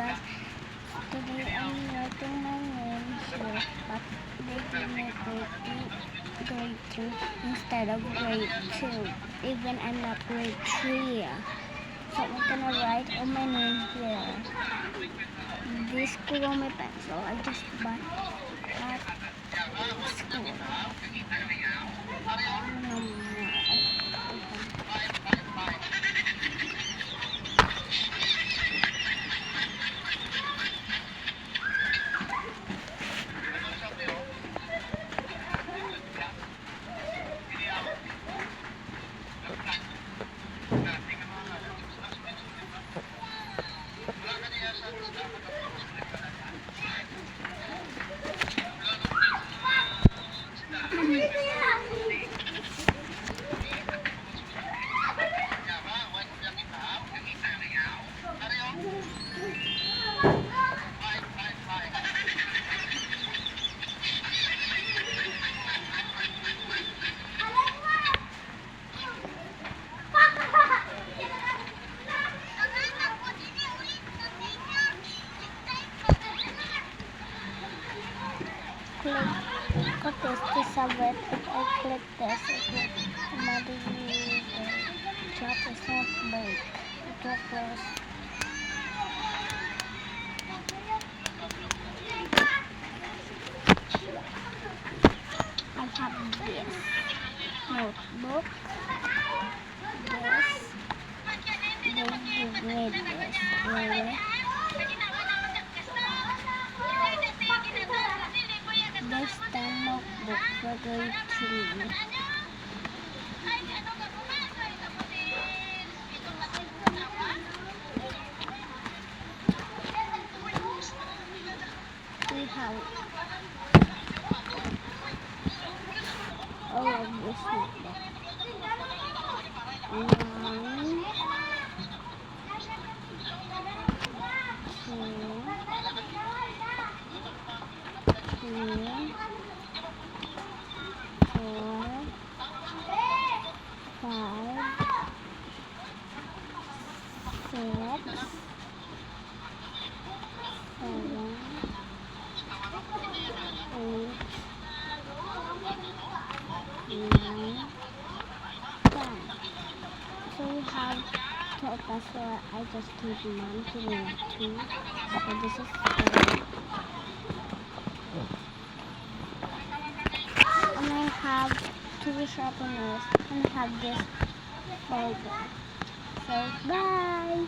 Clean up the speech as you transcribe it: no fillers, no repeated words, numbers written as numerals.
because today I'm writing my name here, but they give me grade 3 instead of grade 2, even I'm not grade 3. So I'm gonna write all my name here. This Kuromi pencil I just bought at school. Click this subway. If I click this, it will automatically the job is not break. It will close. I have this notebook. This. They give me this. Really. This time notebook for grade 3. We have all of this notebook. 1, 2, 3, 4, 5, 6, 7, 8, 9, 10. So we have 12 password. I just give mom to me 2. So this is 4. And I have 2 sharpeners and I have this folder. So bye.